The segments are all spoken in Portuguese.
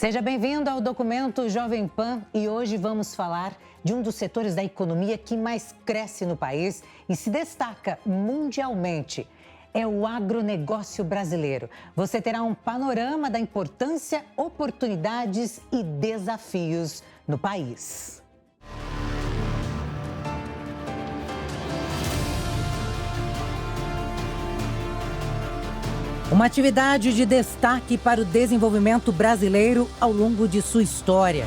Seja bem-vindo ao Documento Jovem Pan e hoje vamos falar de um dos setores da economia que mais cresce no país e se destaca mundialmente. É o agronegócio brasileiro. Você terá um panorama da importância, oportunidades e desafios no país. Uma atividade de destaque para o desenvolvimento brasileiro ao longo de sua história.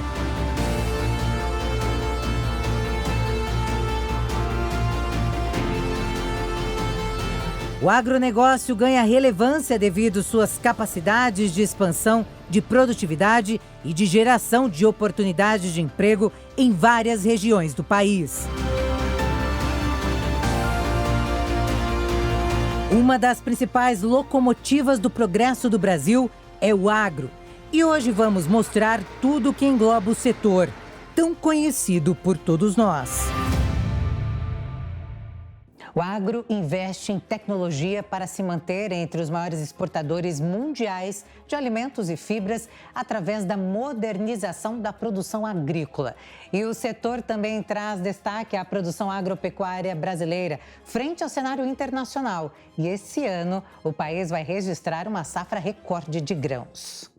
O agronegócio ganha relevância devido às suas capacidades de expansão, de produtividade e de geração de oportunidades de emprego em várias regiões do país. Uma das principais locomotivas do progresso do Brasil é o agro. E hoje vamos mostrar tudo o que engloba o setor, tão conhecido por todos nós. O agro investe em tecnologia para se manter entre os maiores exportadores mundiais de alimentos e fibras através da modernização da produção agrícola. E o setor também traz destaque à produção agropecuária brasileira frente ao cenário internacional. E esse ano, o país vai registrar uma safra recorde de grãos.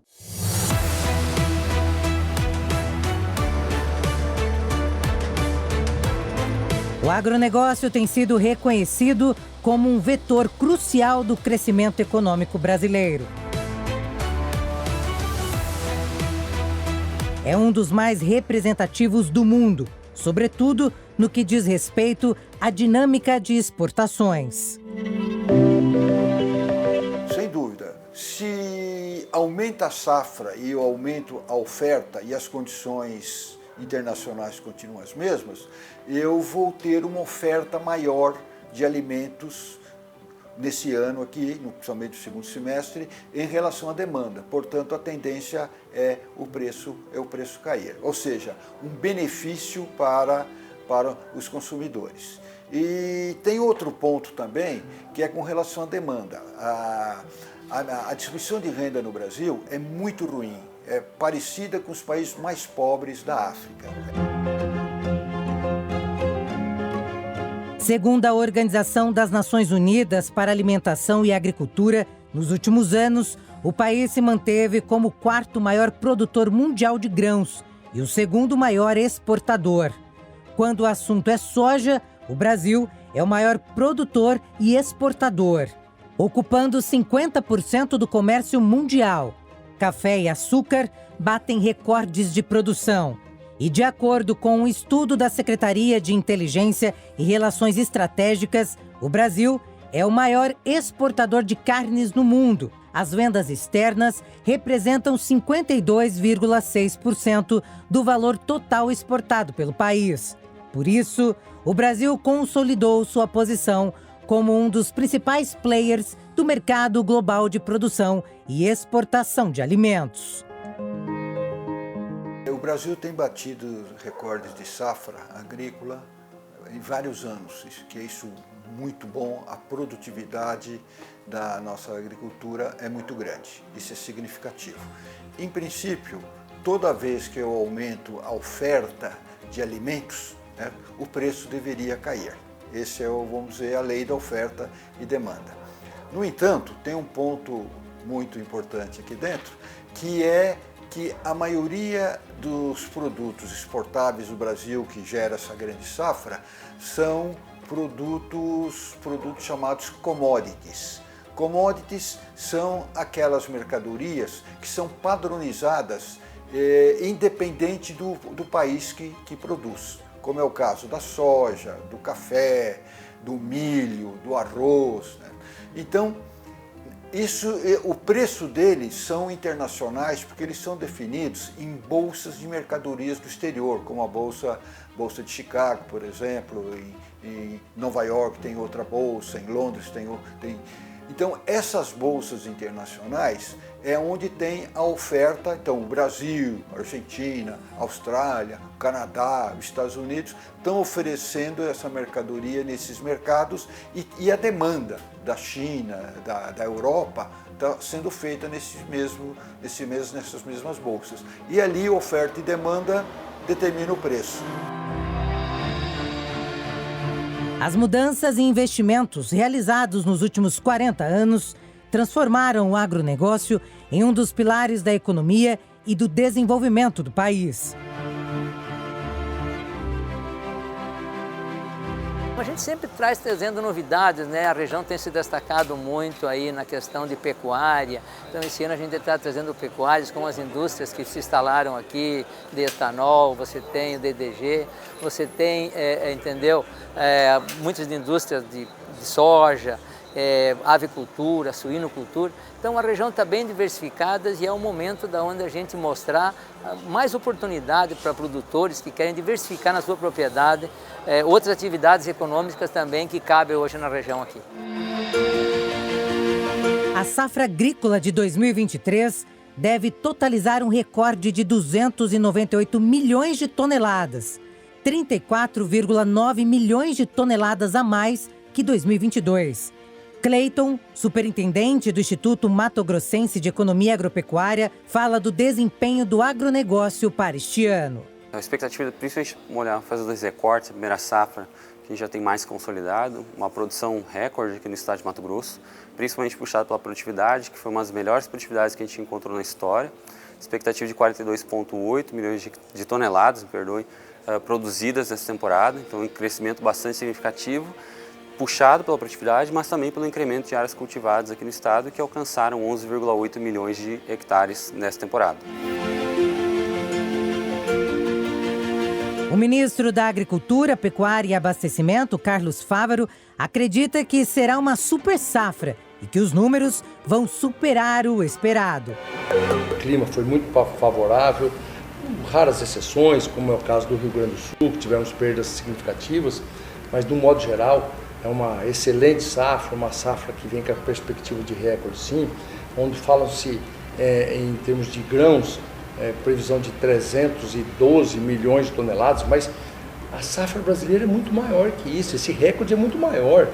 O agronegócio tem sido reconhecido como um vetor crucial do crescimento econômico brasileiro. É um dos mais representativos do mundo, sobretudo no que diz respeito à dinâmica de exportações. Sem dúvida, se aumenta a safra e eu aumento a oferta e as condições internacionais continuam as mesmas, eu vou ter uma oferta maior de alimentos nesse ano aqui, principalmente no segundo semestre, em relação à demanda. Portanto, a tendência é o preço cair, ou seja, um benefício para os consumidores. E tem outro ponto também, que é com relação à demanda. A distribuição de renda no Brasil é muito ruim, é parecida com os países mais pobres da África. Segundo a Organização das Nações Unidas para a Alimentação e Agricultura, nos últimos anos, o país se manteve como o quarto maior produtor mundial de grãos e o segundo maior exportador. Quando o assunto é soja, o Brasil é o maior produtor e exportador, ocupando 50% do comércio mundial. Café e açúcar batem recordes de produção. E, de acordo com um estudo da Secretaria de Inteligência e Relações Estratégicas, o Brasil é o maior exportador de carnes no mundo. As vendas externas representam 52,6% do valor total exportado pelo país. Por isso, o Brasil consolidou sua posição como um dos principais players do mercado global de produção e exportação de alimentos. O Brasil tem batido recordes de safra agrícola em vários anos, que é isso muito bom, a produtividade da nossa agricultura é muito grande, isso é significativo. Em princípio, toda vez que eu aumento a oferta de alimentos, né, o preço deveria cair. Esse é, vamos dizer, a lei da oferta e demanda. No entanto, tem um ponto muito importante aqui dentro, que é que a maioria dos produtos exportáveis do Brasil que gera essa grande safra são produtos chamados commodities. Commodities são aquelas mercadorias que são padronizadas independente do país que produz, como é o caso da soja, do café, do milho, do arroz, né? Então, o preço deles são internacionais porque eles são definidos em bolsas de mercadorias do exterior, como a Bolsa de Chicago, por exemplo, em Nova York tem outra bolsa, em Londres tem. Então, essas bolsas internacionais é onde tem a oferta. Então, o Brasil, a Argentina, a Austrália, o Canadá, os Estados Unidos estão oferecendo essa mercadoria nesses mercados e a demanda da China, da Europa, está sendo feita nessas mesmas bolsas. E ali, oferta e demanda determinam o preço. As mudanças e investimentos realizados nos últimos 40 anos transformaram o agronegócio em um dos pilares da economia e do desenvolvimento do país. A gente sempre trazendo novidades, né? A região tem se destacado muito aí na questão de pecuária. Então, esse ano a gente está trazendo pecuárias com as indústrias que se instalaram aqui, de etanol, você tem o DDG, você tem, muitas indústrias de soja, avicultura, suinocultura. Então a região está bem diversificada e é o momento da onde a gente mostrar mais oportunidade para produtores que querem diversificar na sua propriedade, outras atividades econômicas também que cabem hoje na região aqui. A safra agrícola de 2023 deve totalizar um recorde de 298 milhões de toneladas, 34,9 milhões de toneladas a mais que 2022. Cleiton, superintendente do Instituto Mato Grossense de Economia Agropecuária, fala do desempenho do agronegócio para este ano. A expectativa, principalmente olhar, fazer os dois recortes, a primeira safra, que a gente já tem mais consolidado, uma produção recorde aqui no estado de Mato Grosso, principalmente puxado pela produtividade, que foi uma das melhores produtividades que a gente encontrou na história. Expectativa de 42,8 milhões de toneladas, produzidas nessa temporada, então um crescimento bastante significativo, puxado pela produtividade, mas também pelo incremento de áreas cultivadas aqui no estado, que alcançaram 11,8 milhões de hectares nessa temporada. O ministro da Agricultura, Pecuária e Abastecimento, Carlos Fávaro, acredita que será uma super safra e que os números vão superar o esperado. O clima foi muito favorável, com raras exceções, como é o caso do Rio Grande do Sul, que tivemos perdas significativas, mas, de um modo geral, é uma excelente safra, uma safra que vem com a perspectiva de recorde, sim, onde falam-se em termos de grãos, previsão de 312 milhões de toneladas, mas a safra brasileira é muito maior que isso, esse recorde é muito maior,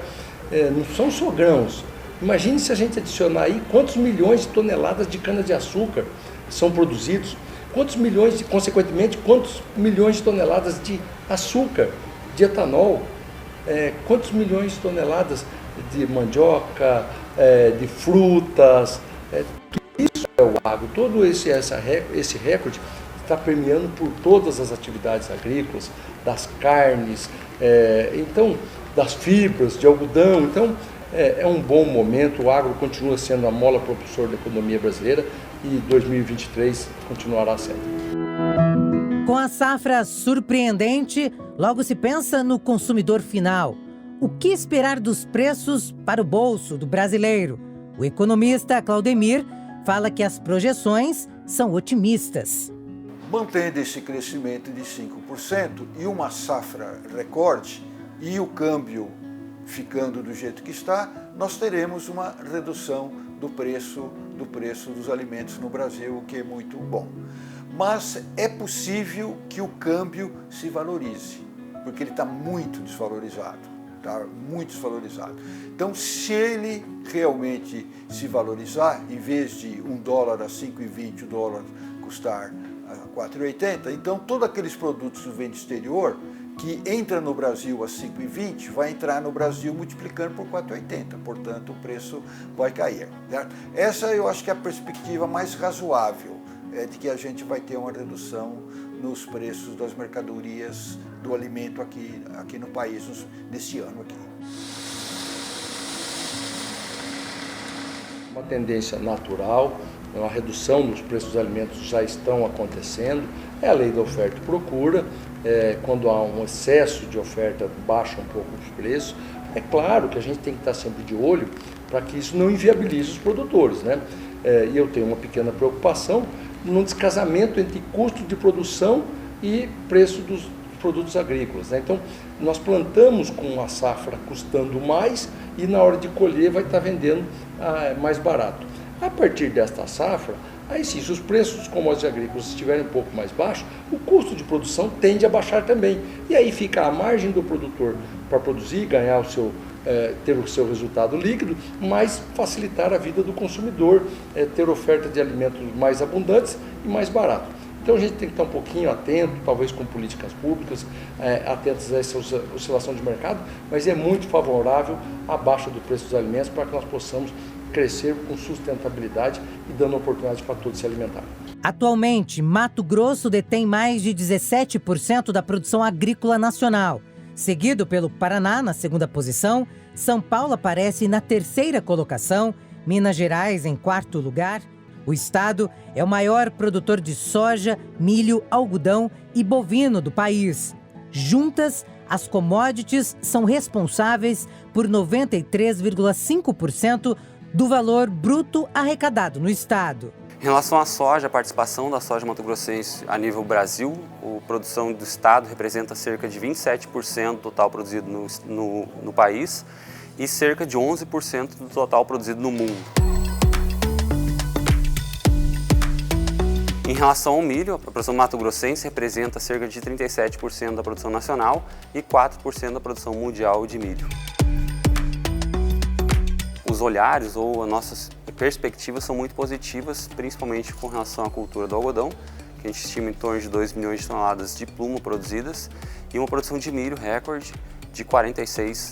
não são só grãos. Imagine se a gente adicionar aí quantos milhões de toneladas de cana-de-açúcar são produzidos, consequentemente, quantos milhões de toneladas de açúcar, de etanol, quantos milhões de toneladas de mandioca, de frutas, tudo isso é o agro. Todo esse recorde está permeando por todas as atividades agrícolas, das carnes, então das fibras, de algodão. Então é um bom momento, o agro continua sendo a mola propulsora da economia brasileira e 2023 continuará sendo. Com a safra surpreendente, logo se pensa no consumidor final. O que esperar dos preços para o bolso do brasileiro? O economista Claudemir fala que as projeções são otimistas. Mantendo esse crescimento de 5% e uma safra recorde e o câmbio ficando do jeito que está, nós teremos uma redução do preço dos alimentos no Brasil, o que é muito bom. Mas é possível que o câmbio se valorize, porque ele está muito desvalorizado. Então, se ele realmente se valorizar, em vez de $1 a 5,20, o dólar custar a 4,80, então todos aqueles produtos que vêm do exterior, que entra no Brasil a 5,20, vai entrar no Brasil multiplicando por 4,80, portanto o preço vai cair. Certo? Essa eu acho que é a perspectiva mais razoável, de que a gente vai ter uma redução nos preços das mercadorias do alimento aqui no país nesse ano aqui. Uma tendência natural, uma redução dos preços dos alimentos já estão acontecendo, é a lei da oferta e procura, quando há um excesso de oferta baixa um pouco os preços. É claro que a gente tem que estar sempre de olho para que isso não inviabilize os produtores, né? E eu tenho uma pequena preocupação no descasamento entre custo de produção e preço dos produtos agrícolas, né? Então, nós plantamos com a safra custando mais e na hora de colher vai estar vendendo mais barato. A partir desta safra, aí sim, se os preços dos commodities agrícolas estiverem um pouco mais baixos, o custo de produção tende a baixar também. E aí fica a margem do produtor para produzir, ganhar ter o seu resultado líquido, mas facilitar a vida do consumidor, ter oferta de alimentos mais abundantes e mais barato. Então a gente tem que estar um pouquinho atento, talvez com políticas públicas, atentos a essa oscilação de mercado, mas é muito favorável a baixa do preço dos alimentos para que nós possamos crescer com sustentabilidade e dando oportunidade para todos se alimentarem. Atualmente, Mato Grosso detém mais de 17% da produção agrícola nacional. Seguido pelo Paraná, na segunda posição, São Paulo aparece na terceira colocação, Minas Gerais em quarto lugar. O estado é o maior produtor de soja, milho, algodão e bovino do país. Juntas, as commodities são responsáveis por 93,5% do valor bruto arrecadado no estado. Em relação à soja, a participação da soja mato-grossense a nível Brasil, a produção do estado representa cerca de 27% do total produzido no país e cerca de 11% do total produzido no mundo. Em relação ao milho, a produção mato-grossense representa cerca de 37% da produção nacional e 4% da produção mundial de milho. Os olhares ou as nossas perspectivas são muito positivas, principalmente com relação à cultura do algodão, que a gente estima em torno de 2 milhões de toneladas de pluma produzidas e uma produção de milho recorde de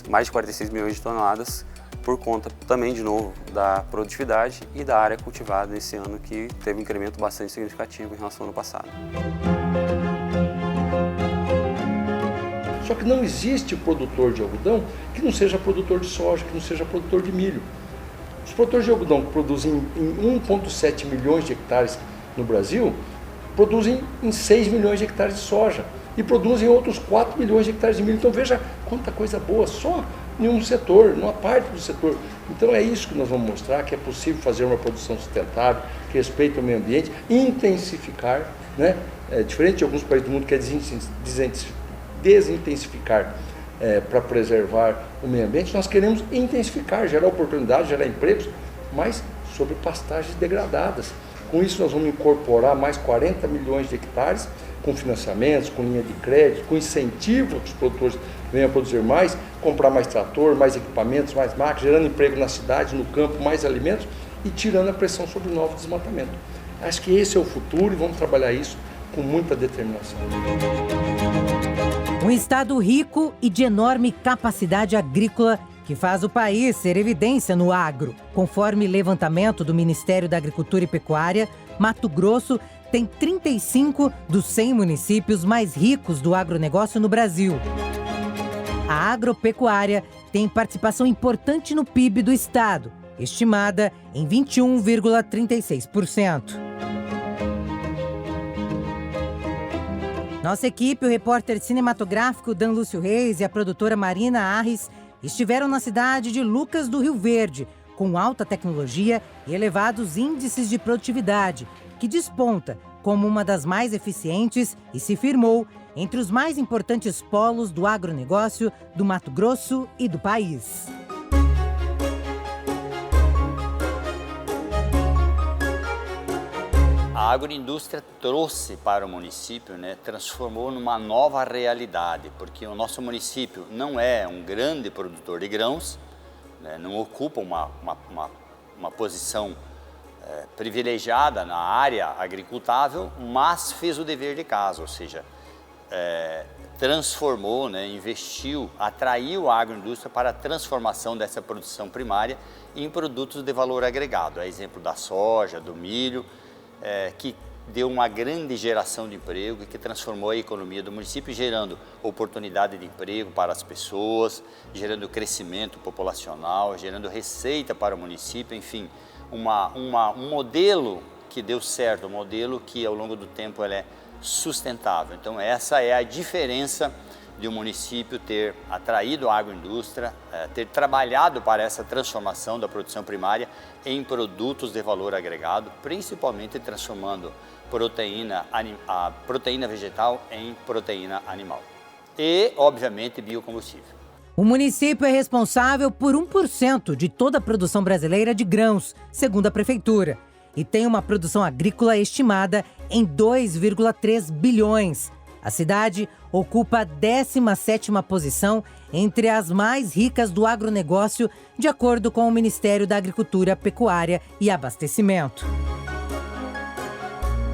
mais de 46 milhões de toneladas, por conta também, de novo, da produtividade e da área cultivada nesse ano, que teve um incremento bastante significativo em relação ao ano passado. Só que não existe produtor de algodão que não seja produtor de soja, que não seja produtor de milho. Os produtores de algodão que produzem em 1,7 milhões de hectares no Brasil, produzem em 6 milhões de hectares de soja e produzem outros 4 milhões de hectares de milho. Então veja quanta coisa boa, só em um setor, numa parte do setor. Então é isso que nós vamos mostrar, que é possível fazer uma produção sustentável, que respeita o meio ambiente, intensificar, né? Diferente de alguns países do mundo que é desintensificar para preservar o meio ambiente, nós queremos intensificar, gerar oportunidades, gerar empregos, mas sobre pastagens degradadas. Com isso nós vamos incorporar mais 40 milhões de hectares com financiamentos, com linha de crédito, com incentivo que os produtores venham a produzir mais, comprar mais trator, mais equipamentos, mais máquinas, gerando emprego nas cidades, no campo, mais alimentos e tirando a pressão sobre o novo desmatamento. Acho que esse é o futuro e vamos trabalhar isso com muita determinação. Um estado rico e de enorme capacidade agrícola que faz o país ser evidência no agro. Conforme levantamento do Ministério da Agricultura e Pecuária, Mato Grosso tem 35 dos 100 municípios mais ricos do agronegócio no Brasil. A agropecuária tem participação importante no PIB do estado, estimada em 21,36%. Nossa equipe, o repórter cinematográfico Dan Lúcio Reis e a produtora Marina Arres, estiveram na cidade de Lucas do Rio Verde, com alta tecnologia e elevados índices de produtividade, que desponta como uma das mais eficientes e se firmou entre os mais importantes polos do agronegócio do Mato Grosso e do país. A agroindústria trouxe para o município, transformou numa nova realidade, porque o nosso município não é um grande produtor de grãos, não ocupa uma posição privilegiada na área agricultável, mas fez o dever de casa, ou seja, transformou, investiu, atraiu a agroindústria para a transformação dessa produção primária em produtos de valor agregado, a exemplo da soja, do milho, que deu uma grande geração de emprego e que transformou a economia do município, gerando oportunidade de emprego para as pessoas, gerando crescimento populacional, gerando receita para o município, enfim, um modelo que deu certo, um modelo que ao longo do tempo é sustentável. Então essa é a diferença de um município ter atraído a agroindústria, ter trabalhado para essa transformação da produção primária em produtos de valor agregado, principalmente transformando a proteína vegetal em proteína animal. e, obviamente, biocombustível. O município é responsável por 1% de toda a produção brasileira de grãos, segundo a prefeitura, e tem uma produção agrícola estimada em 2,3 bilhões. A cidade ocupa a 17ª posição entre as mais ricas do agronegócio, de acordo com o Ministério da Agricultura, Pecuária e Abastecimento.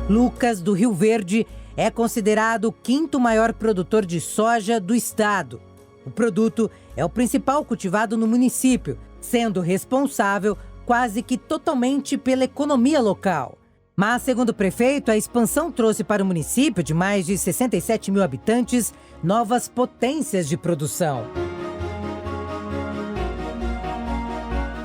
Lucas do Rio Verde é considerado o 5º maior produtor de soja do estado. O produto é o principal cultivado no município, sendo responsável quase que totalmente pela economia local. Mas, segundo o prefeito, a expansão trouxe para o município de mais de 67 mil habitantes novas potências de produção.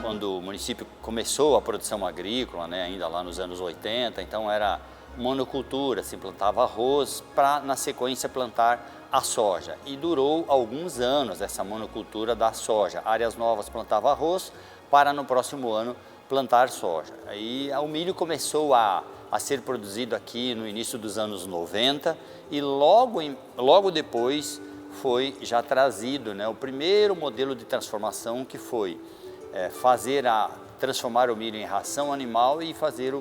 Quando o município começou a produção agrícola, ainda lá nos anos 80, então era monocultura, se plantava arroz para, na sequência, plantar a soja. E durou alguns anos essa monocultura da soja. Áreas novas plantava arroz para no próximo ano plantar soja. Aí o milho começou a ser produzido aqui no início dos anos 90 e logo depois foi já trazido o primeiro modelo de transformação, que foi transformar o milho em ração animal e fazer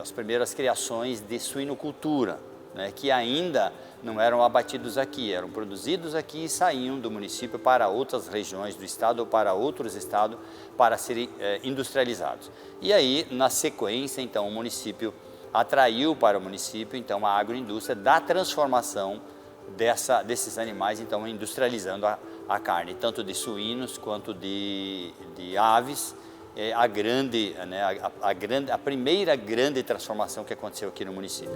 as primeiras criações de suinocultura, que ainda não eram abatidos aqui, eram produzidos aqui e saíam do município para outras regiões do estado ou para outros estados para serem industrializados. E aí, na sequência, então, o município atraiu para o município, então, a agroindústria da transformação desses animais, então, industrializando a carne, tanto de suínos quanto de aves. A primeira grande transformação que aconteceu aqui no município.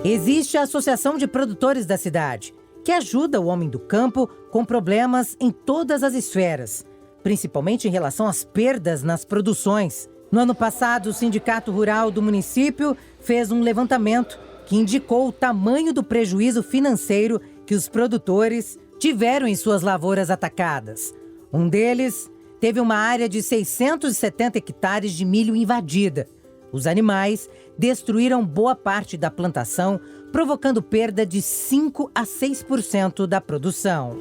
Existe a Associação de Produtores da cidade, que ajuda o homem do campo com problemas em todas as esferas, principalmente em relação às perdas nas produções. No ano passado, o Sindicato Rural do município fez um levantamento que indicou o tamanho do prejuízo financeiro que os produtores tiveram em suas lavouras atacadas. Um deles teve uma área de 670 hectares de milho invadida. Os animais destruíram boa parte da plantação, provocando perda de 5% a 6% da produção.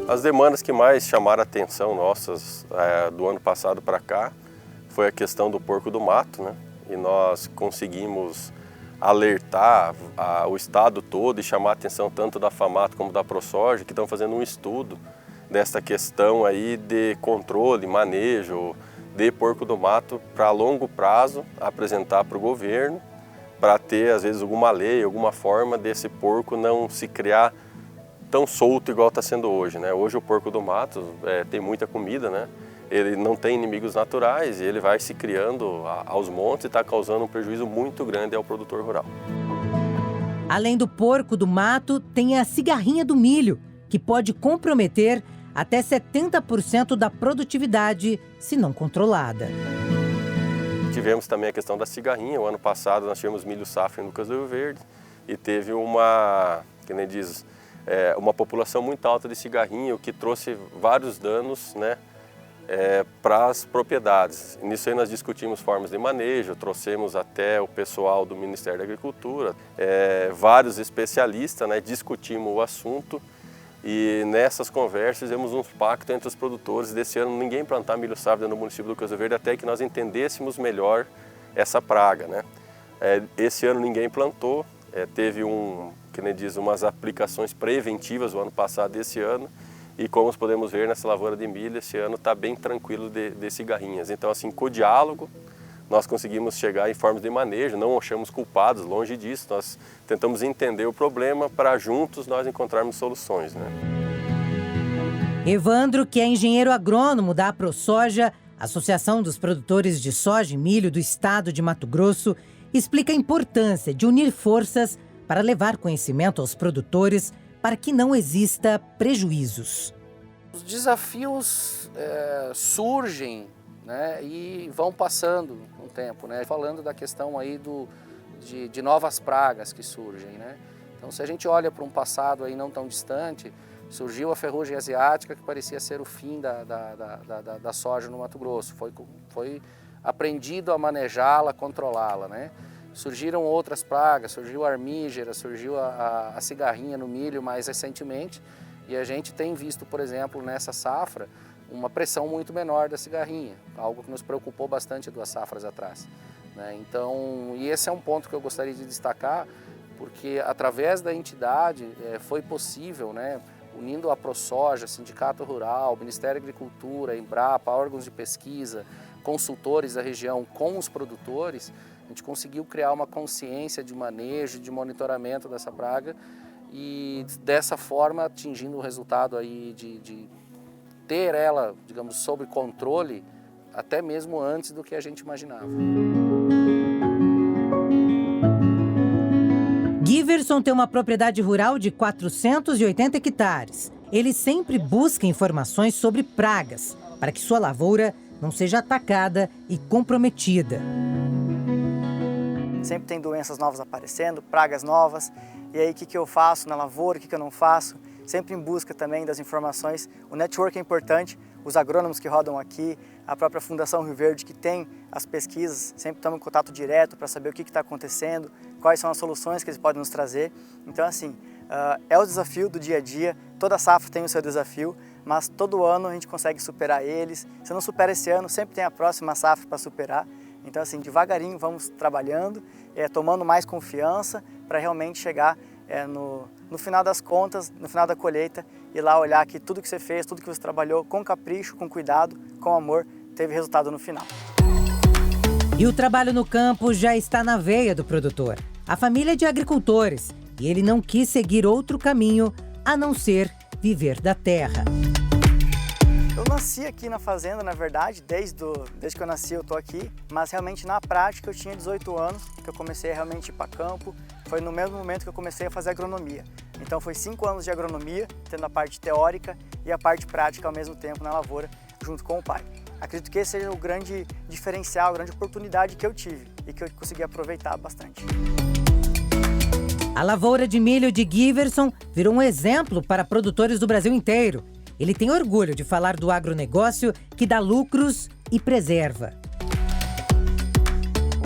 As demandas que mais chamaram a atenção nossas do ano passado para cá foi a questão do porco do mato, E nós conseguimos alertar o estado todo e chamar a atenção tanto da FAMAT como da ProSoja, que estão fazendo um estudo dessa questão aí de controle, manejo de porco do mato para longo prazo, apresentar para o governo, para ter às vezes alguma lei, alguma forma desse porco não se criar tão solto igual está sendo hoje, Hoje o porco do mato tem muita comida, Ele não tem inimigos naturais e ele vai se criando aos montes e está causando um prejuízo muito grande ao produtor rural. Além do porco do mato, tem a cigarrinha do milho, que pode comprometer até 70% da produtividade, se não controlada. Tivemos também a questão da cigarrinha. O ano passado nós tivemos milho safra em Lucas do Rio Verde e teve uma população muito alta de cigarrinha, o que trouxe vários danos, para as propriedades. Nisso aí nós discutimos formas de manejo, trouxemos até o pessoal do Ministério da Agricultura, vários especialistas, discutimos o assunto e nessas conversas fizemos um pacto entre os produtores desse ano ninguém plantar milho safra no município do Lucas do Rio Verde até que nós entendêssemos melhor essa praga, Esse ano ninguém plantou, teve umas aplicações preventivas o ano passado e esse ano. E como podemos ver nessa lavoura de milho, esse ano está bem tranquilo de cigarrinhas. Então, assim, com o diálogo, nós conseguimos chegar em formas de manejo, não achamos culpados, longe disso. Nós tentamos entender o problema para juntos nós encontrarmos soluções, Evandro, que é engenheiro agrônomo da ProSoja, Associação dos Produtores de Soja e Milho do Estado de Mato Grosso, explica a importância de unir forças para levar conhecimento aos produtores para que não exista prejuízos. Os desafios surgem e vão passando um tempo, falando da questão aí de novas pragas que surgem. Então, se a gente olha para um passado aí não tão distante, surgiu a ferrugem asiática, que parecia ser o fim da soja no Mato Grosso. Foi aprendido a manejá-la, controlá-la. Surgiram outras pragas, surgiu a armígera, surgiu a cigarrinha no milho mais recentemente, e a gente tem visto, por exemplo, nessa safra, uma pressão muito menor da cigarrinha, algo que nos preocupou bastante 2 safras atrás, né? Então, e esse é um ponto que eu gostaria de destacar, porque através da entidade foi possível, né, unindo a ProSoja, Sindicato Rural, Ministério da Agricultura, Embrapa, órgãos de pesquisa, consultores da região com os produtores, a gente conseguiu criar uma consciência de manejo, de monitoramento dessa praga e dessa forma atingindo o resultado aí de ter ela, digamos, sob controle até mesmo antes do que a gente imaginava. Giverson tem uma propriedade rural de 480 hectares. Ele sempre busca informações sobre pragas, para que sua lavoura não seja atacada e comprometida. Sempre tem doenças novas aparecendo, pragas novas, e aí o que eu faço na lavoura, o que eu não faço, sempre em busca também das informações. O network é importante, os agrônomos que rodam aqui, a própria Fundação Rio Verde que tem as pesquisas, sempre estamos em contato direto para saber o que está acontecendo, quais são as soluções que eles podem nos trazer. Então assim, é o desafio do dia a dia, toda safra tem o seu desafio, mas todo ano a gente consegue superar eles. Se não supera esse ano, sempre tem a próxima safra para superar. Então assim, devagarinho vamos trabalhando, tomando mais confiança para realmente chegar no final das contas, no final da colheita, e lá olhar que tudo que você fez, tudo que você trabalhou com capricho, com cuidado, com amor, teve resultado no final. E o trabalho no campo já está na veia do produtor. A família é de agricultores e ele não quis seguir outro caminho a não ser viver da terra. Eu nasci aqui na fazenda, na verdade, desde que eu nasci eu estou aqui, mas realmente na prática eu tinha 18 anos que eu comecei a realmente ir para campo. Foi no mesmo momento que eu comecei a fazer agronomia. Então foi 5 anos de agronomia, tendo a parte teórica e a parte prática ao mesmo tempo na lavoura, junto com o pai. Acredito que esse seja o grande diferencial, a grande oportunidade que eu tive e que eu consegui aproveitar bastante. A lavoura de milho de Giverson virou um exemplo para produtores do Brasil inteiro. Ele tem orgulho de falar do agronegócio que dá lucros e preserva.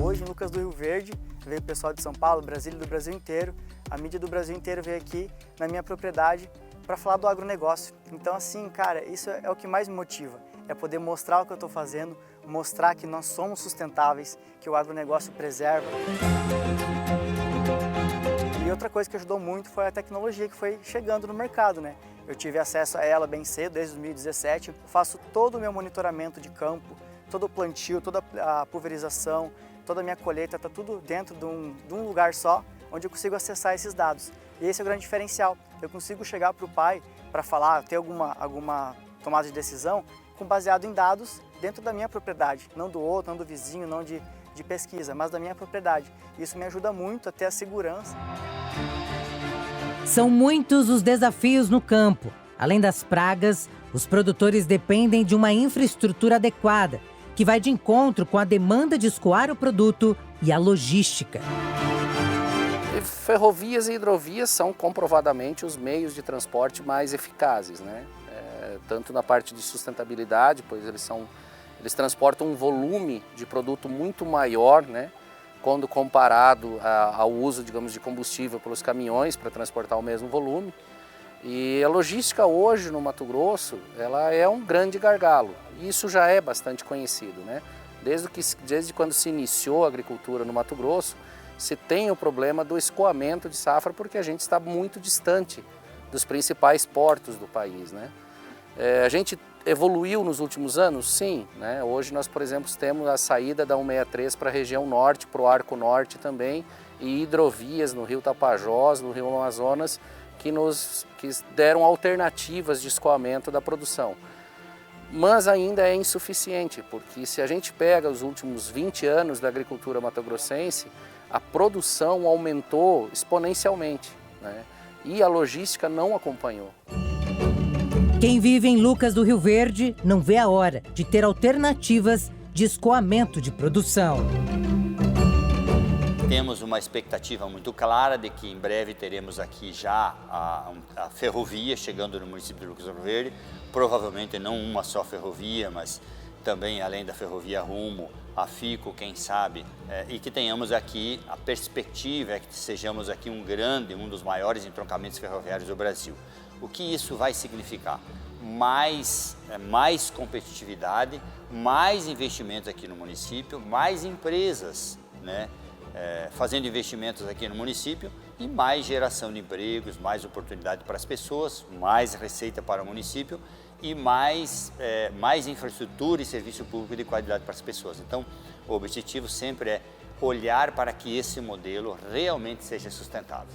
Hoje, em Lucas do Rio Verde, veio o pessoal de São Paulo, Brasília, do Brasil inteiro. A mídia do Brasil inteiro veio aqui na minha propriedade para falar do agronegócio. Então, assim, cara, isso é o que mais me motiva. É poder mostrar o que eu estou fazendo, mostrar que nós somos sustentáveis, que o agronegócio preserva. E outra coisa que ajudou muito foi a tecnologia que foi chegando no mercado, né? Eu tive acesso a ela bem cedo, desde 2017. Eu faço todo o meu monitoramento de campo, todo o plantio, toda a pulverização, toda a minha colheita, está tudo dentro de um lugar só, onde eu consigo acessar esses dados. E esse é o grande diferencial. Eu consigo chegar para o pai para falar, ter alguma tomada de decisão, baseado em dados dentro da minha propriedade, não do outro, não do vizinho, não de pesquisa, mas da minha propriedade. Isso me ajuda muito a ter a segurança. São muitos os desafios no campo. Além das pragas, os produtores dependem de uma infraestrutura adequada, que vai de encontro com a demanda de escoar o produto e a logística. Ferrovias e hidrovias são comprovadamente os meios de transporte mais eficazes, né? Tanto na parte de sustentabilidade, pois eles transportam um volume de produto muito maior, né, quando comparado ao uso, digamos, de combustível pelos caminhões para transportar o mesmo volume. E a logística hoje no Mato Grosso, ela é um grande gargalo. E isso já é bastante conhecido, né? Desde quando se iniciou a agricultura no Mato Grosso, se tem o problema do escoamento de safra, porque a gente está muito distante dos principais portos do país, né? A gente evoluiu nos últimos anos? Sim, né? Hoje nós, por exemplo, temos a saída da 163 para a região norte, para o Arco Norte também, e hidrovias no Rio Tapajós, no Rio Amazonas, que deram alternativas de escoamento da produção. Mas ainda é insuficiente, porque se a gente pega os últimos 20 anos da agricultura mato-grossense, a produção aumentou exponencialmente, né? E a logística não acompanhou. Quem vive em Lucas do Rio Verde não vê a hora de ter alternativas de escoamento de produção. Temos uma expectativa muito clara de que em breve teremos aqui já a ferrovia chegando no município de Lucas do Rio Verde. Provavelmente não uma só ferrovia, mas também além da ferrovia rumo a FICO, quem sabe, e que tenhamos aqui, a perspectiva é que sejamos aqui um dos maiores entroncamentos ferroviários do Brasil. O que isso vai significar? Mais competitividade, mais investimentos aqui no município, mais empresas, né, fazendo investimentos aqui no município e mais geração de empregos, mais oportunidade para as pessoas, mais receita para o município e mais infraestrutura e serviço público de qualidade para as pessoas. Então, o objetivo sempre é olhar para que esse modelo realmente seja sustentável.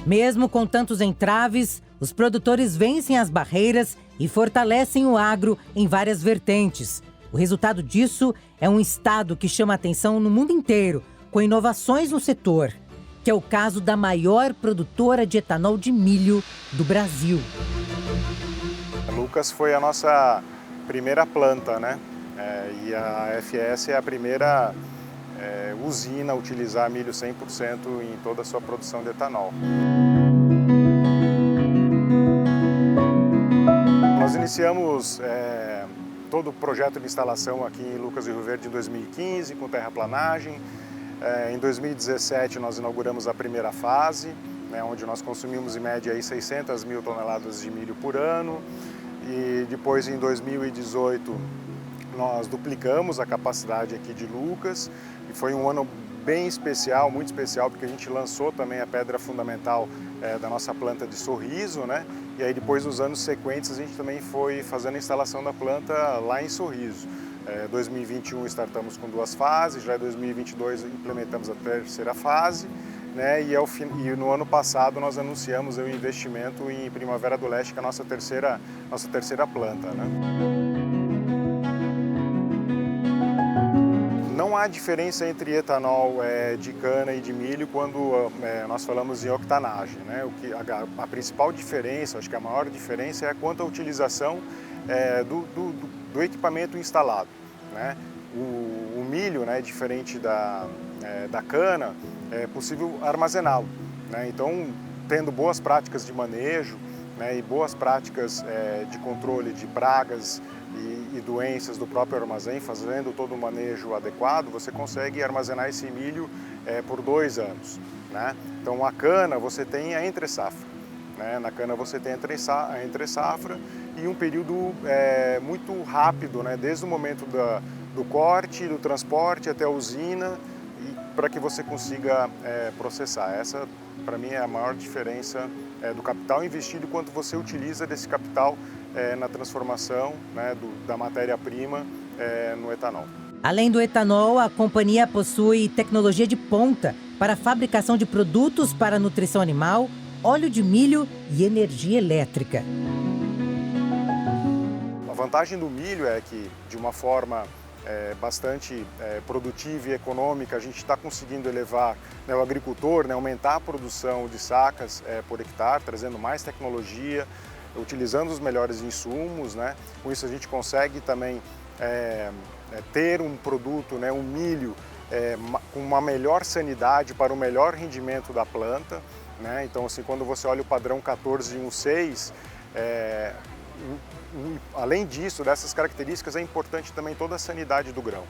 Mesmo com tantos entraves, os produtores vencem as barreiras e fortalecem o agro em várias vertentes. O resultado disso é um estado que chama atenção no mundo inteiro, com inovações no setor, que é o caso da maior produtora de etanol de milho do Brasil. Lucas foi a nossa primeira planta, né? E a FS é a primeira usina a utilizar milho 100% em toda a sua produção de etanol. Nós iniciamos todo o projeto de instalação aqui em Lucas do Rio Verde em 2015, com terraplanagem. Em 2017 nós inauguramos a primeira fase, né, onde nós consumimos em média aí 600 mil toneladas de milho por ano. E depois em 2018 nós duplicamos a capacidade aqui de Lucas. E foi um ano bem especial, muito especial, porque a gente lançou também a pedra fundamental da nossa planta de Sorriso, né? E aí depois nos anos sequentes a gente também foi fazendo a instalação da planta lá em Sorriso. 2021 startamos com 2 fases, já em 2022 implementamos a terceira fase, né? E no ano passado nós anunciamos o investimento em Primavera do Leste, que é a nossa terceira planta, né? Não há diferença entre etanol de cana e de milho quando nós falamos em octanagem, né? A principal diferença, acho que a maior diferença é quanto à utilização do equipamento instalado, né? O milho, né, diferente da cana, é possível armazená-lo, né? Então, tendo boas práticas de manejo, né, e boas práticas de controle de pragas e doenças do próprio armazém, fazendo todo o manejo adequado, você consegue armazenar esse milho por 2 anos, né? Então a cana você tem a entre-safra, né? Na cana você tem a entre-safra e um período muito rápido, né? Desde o momento do corte, do transporte até a usina, para que você consiga processar. Essa, para mim, é a maior diferença do capital investido, quanto você utiliza desse capital na transformação, né, da matéria-prima no etanol. Além do etanol, a companhia possui tecnologia de ponta para a fabricação de produtos para nutrição animal, óleo de milho e energia elétrica. A vantagem do milho é que, de uma forma bastante produtiva e econômica, a gente está conseguindo elevar, né, o agricultor, né, aumentar a produção de sacas por hectare, trazendo mais tecnologia, utilizando os melhores insumos, né? Com isso a gente consegue também ter um produto, né, um milho com uma melhor sanidade para o melhor rendimento da planta, né? Então, assim, quando você olha o padrão 1416, além disso, dessas características, é importante também toda a sanidade do grão,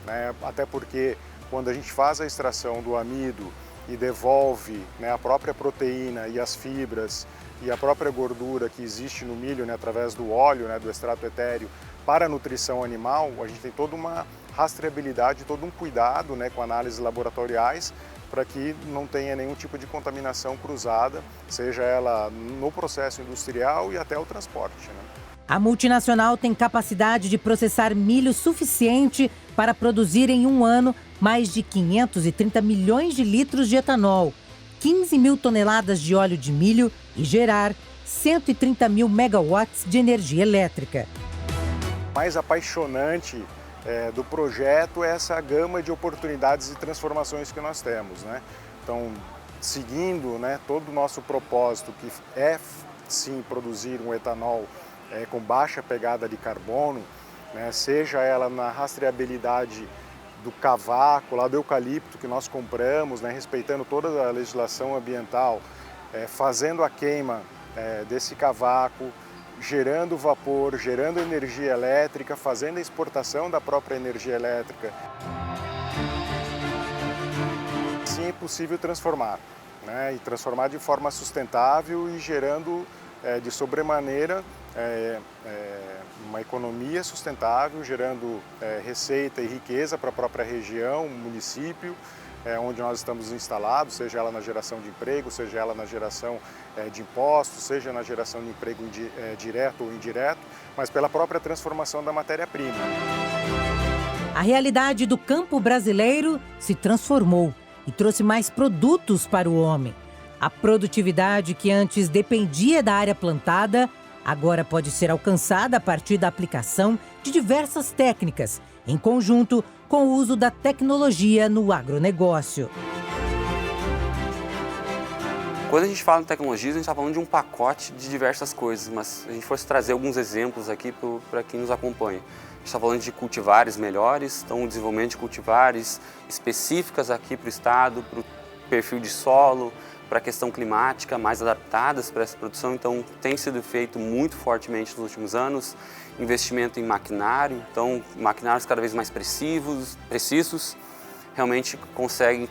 né? Até porque quando a gente faz a extração do amido e devolve, né, a própria proteína e as fibras e a própria gordura que existe no milho, né, através do óleo, né, do extrato etéreo, para a nutrição animal, a gente tem toda uma rastreabilidade, todo um cuidado, né, com análises laboratoriais, para que não tenha nenhum tipo de contaminação cruzada, seja ela no processo industrial e até o transporte, né? A multinacional tem capacidade de processar milho suficiente para produzir em um ano mais de 530 milhões de litros de etanol, 15 mil toneladas de óleo de milho e gerar 130 mil megawatts de energia elétrica. O mais apaixonante do projeto é essa gama de oportunidades e transformações que nós temos, né? Então, seguindo, né, todo o nosso propósito, que é sim produzir um etanol com baixa pegada de carbono, né, seja ela na rastreabilidade do cavaco, lá do eucalipto que nós compramos, né, respeitando toda a legislação ambiental, fazendo a queima desse cavaco, gerando vapor, gerando energia elétrica, fazendo a exportação da própria energia elétrica. Sim, é possível transformar, né? E transformar de forma sustentável e gerando de sobremaneira uma economia sustentável, gerando receita e riqueza para a própria região, município, onde nós estamos instalados, seja ela na geração de emprego, seja ela na geração de impostos, seja na geração de emprego direto ou indireto, mas pela própria transformação da matéria-prima. A realidade do campo brasileiro se transformou e trouxe mais produtos para o homem. A produtividade que antes dependia da área plantada, agora pode ser alcançada a partir da aplicação de diversas técnicas, em conjunto com o uso da tecnologia no agronegócio. Quando a gente fala em tecnologia, a gente está falando de um pacote de diversas coisas, mas se a gente fosse trazer alguns exemplos aqui para quem nos acompanha. A gente está falando de cultivares melhores, então o desenvolvimento de cultivares específicas aqui para o estado, para o perfil de solo, para a questão climática, mais adaptadas para essa produção, então tem sido feito muito fortemente nos últimos anos. Investimento em maquinário, então maquinários cada vez mais precisos, realmente conseguem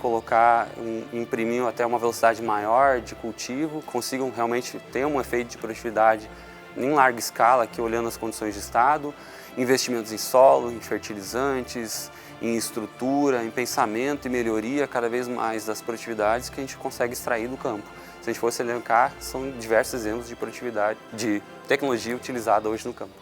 imprimir até uma velocidade maior de cultivo, consigam realmente ter um efeito de produtividade em larga escala, aqui olhando as condições de estado, investimentos em solo, em fertilizantes, em estrutura, em pensamento e melhoria cada vez mais das produtividades que a gente consegue extrair do campo. Se a gente fosse elencar, são diversos exemplos de produtividade, de tecnologia utilizada hoje no campo.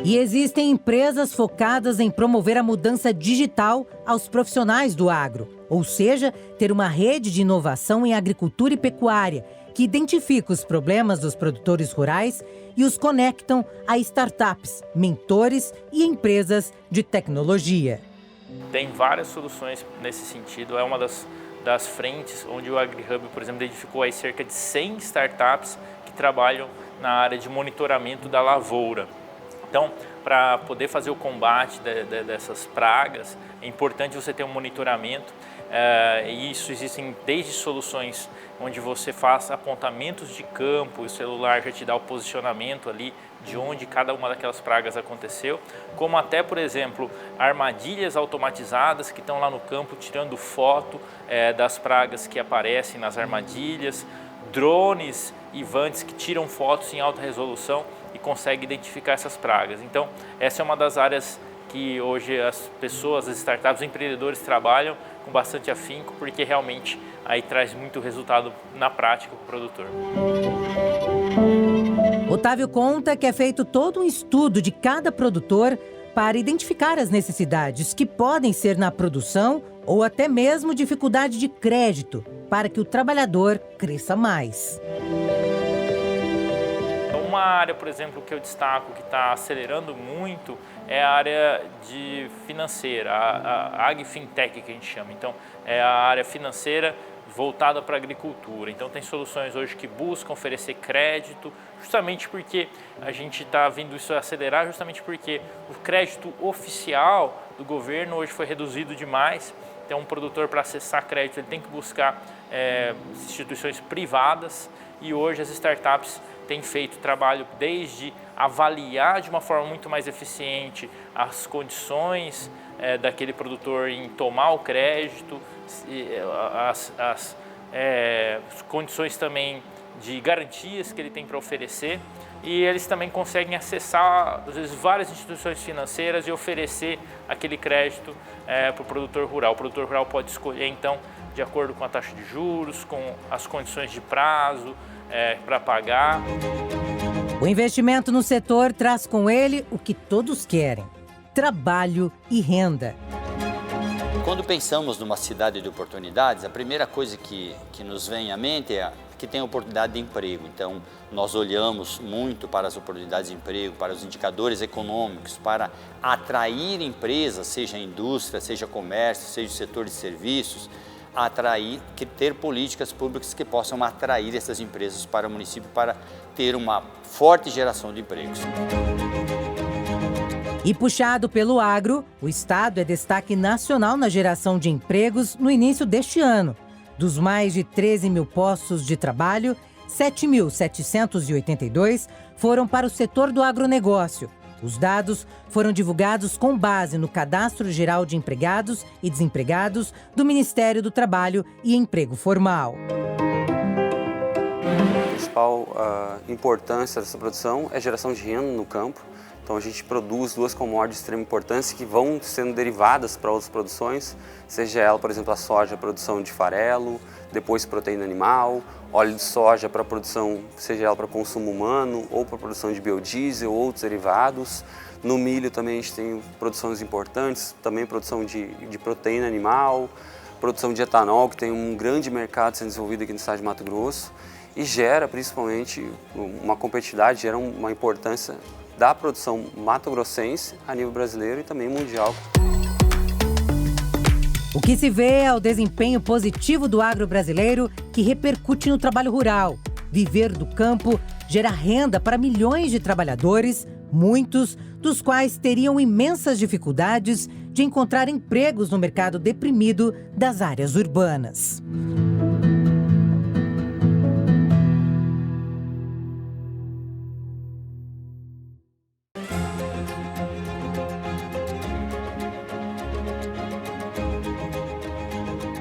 E existem empresas focadas em promover a mudança digital aos profissionais do agro, ou seja, ter uma rede de inovação em agricultura e pecuária, que identifica os problemas dos produtores rurais e os conectam a startups, mentores e empresas de tecnologia. Tem várias soluções nesse sentido, é uma das frentes onde o AgriHub, por exemplo, identificou aí cerca de 100 startups que trabalham na área de monitoramento da lavoura. Então, para poder fazer o combate dessas pragas, é importante você ter um monitoramento. E isso existem desde soluções onde você faz apontamentos de campo, o celular já te dá o posicionamento ali de onde cada uma daquelas pragas aconteceu, como até, por exemplo, armadilhas automatizadas que estão lá no campo tirando foto das pragas que aparecem nas armadilhas, drones e vantes que tiram fotos em alta resolução e conseguem identificar essas pragas. Então, essa é uma das áreas que hoje as pessoas, as startups, os empreendedores trabalham com bastante afinco, porque realmente aí traz muito resultado na prática para o produtor. Otávio conta que é feito todo um estudo de cada produtor para identificar as necessidades que podem ser na produção ou até mesmo dificuldade de crédito, para que o trabalhador cresça mais. Uma área, por exemplo, que eu destaco que está acelerando muito é a área de financeira, a AgFintech que a gente chama. Então, é a área financeira voltada para a agricultura. Então, tem soluções hoje que buscam oferecer crédito, justamente porque a gente está vendo isso acelerar, justamente porque o crédito oficial do governo hoje foi reduzido demais. Então, um produtor, para acessar crédito, ele tem que buscar instituições privadas, e hoje as startups têm feito trabalho desde avaliar de uma forma muito mais eficiente as condições daquele produtor em tomar o crédito, as condições também de garantias que ele tem para oferecer, e eles também conseguem acessar, às vezes, várias instituições financeiras e oferecer aquele crédito para o produtor rural. O produtor rural pode escolher, então, de acordo com a taxa de juros, com as condições de prazo para pagar. O investimento no setor traz com ele o que todos querem: trabalho e renda. Quando pensamos numa cidade de oportunidades, a primeira coisa que nos vem à mente é que tem oportunidade de emprego. Então, nós olhamos muito para as oportunidades de emprego, para os indicadores econômicos, para atrair empresas, seja indústria, seja comércio, seja o setor de serviços, ter políticas públicas que possam atrair essas empresas para o município para ter uma forte geração de empregos. E puxado pelo agro, o estado é destaque nacional na geração de empregos no início deste ano. Dos mais de 13 mil postos de trabalho, 7.782 foram para o setor do agronegócio. Os dados foram divulgados com base no Cadastro Geral de Empregados e Desempregados do Ministério do Trabalho e Emprego Formal. A principal importância dessa produção é a geração de renda no campo. Então a gente produz duas commodities de extrema importância que vão sendo derivadas para outras produções, seja ela, por exemplo, a soja, a produção de farelo, depois proteína animal, óleo de soja para produção, seja ela para consumo humano ou para produção de biodiesel ou outros derivados. No milho também a gente tem produções importantes, também produção de proteína animal, produção de etanol, que tem um grande mercado sendo desenvolvido aqui no estado de Mato Grosso e gera principalmente uma competitividade, gera uma importância da produção mato-grossense a nível brasileiro e também mundial. O que se vê é o desempenho positivo do agro brasileiro que repercute no trabalho rural. Viver do campo gera renda para milhões de trabalhadores, muitos dos quais teriam imensas dificuldades de encontrar empregos no mercado deprimido das áreas urbanas.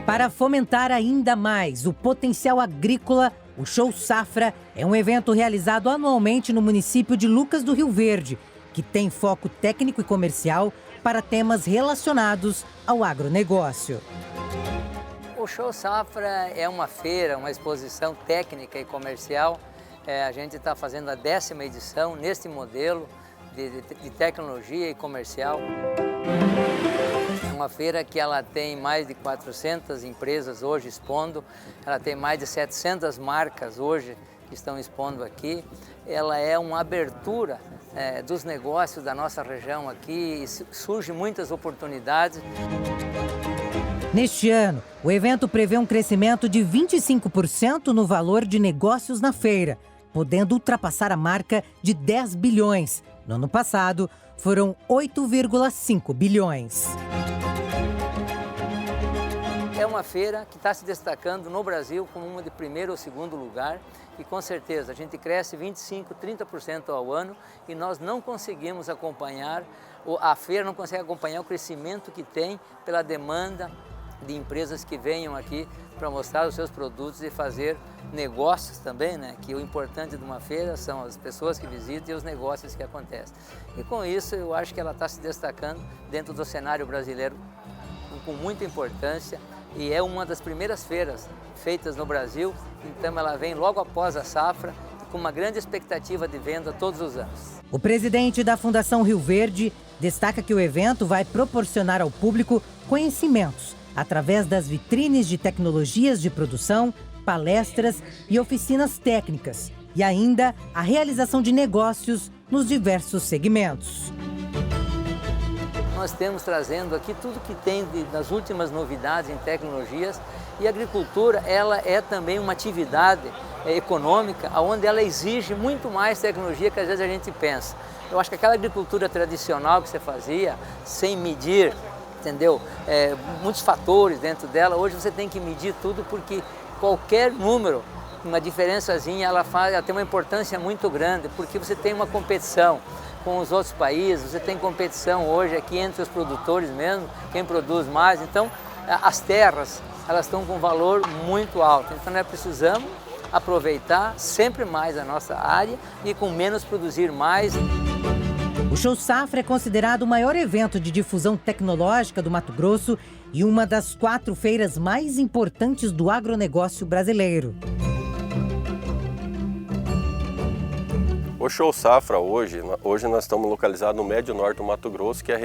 Para fomentar ainda mais o potencial agrícola, o Show Safra é um evento realizado anualmente no município de Lucas do Rio Verde, que tem foco técnico e comercial para temas relacionados ao agronegócio. O Show Safra é uma feira, uma exposição técnica e comercial. A gente está fazendo a 10ª edição neste modelo de tecnologia e comercial. É uma feira que ela tem mais de 400 empresas hoje expondo, ela tem mais de 700 marcas hoje que estão expondo aqui. Ela é uma abertura dos negócios da nossa região aqui e surgem muitas oportunidades. Neste ano, o evento prevê um crescimento de 25% no valor de negócios na feira, podendo ultrapassar a marca de 10 bilhões. No ano passado, foram 8,5 bilhões. É uma feira que está se destacando no Brasil como uma de primeiro ou segundo lugar e com certeza a gente cresce 25%, 30% ao ano e nós não conseguimos acompanhar, a feira não consegue acompanhar o crescimento que tem pela demanda de empresas que venham aqui para mostrar os seus produtos e fazer negócios também, né? Que o importante de uma feira são as pessoas que visitam e os negócios que acontecem. E com isso eu acho que ela está se destacando dentro do cenário brasileiro com muita importância e é uma das primeiras feiras feitas no Brasil, então ela vem logo após a safra com uma grande expectativa de venda todos os anos. O presidente da Fundação Rio Verde destaca que o evento vai proporcionar ao público conhecimentos através das vitrines de tecnologias de produção, palestras e oficinas técnicas, e ainda a realização de negócios nos diversos segmentos. Nós temos trazendo aqui tudo que tem das últimas novidades em tecnologias e a agricultura ela é também uma atividade econômica onde ela exige muito mais tecnologia que às vezes a gente pensa. Eu acho que aquela agricultura tradicional que você fazia sem medir, entendeu? Muitos fatores dentro dela, hoje você tem que medir tudo porque qualquer número, uma diferençazinha, ela tem uma importância muito grande porque você tem uma competição com os outros países, você tem competição hoje aqui entre os produtores mesmo, quem produz mais, então as terras elas estão com um valor muito alto, então nós precisamos aproveitar sempre mais a nossa área e com menos produzir mais. O Show Safra é considerado o maior evento de difusão tecnológica do Mato Grosso e uma das 4 feiras mais importantes do agronegócio brasileiro. O Show Safra hoje nós estamos localizados no Médio Norte do Mato Grosso, que é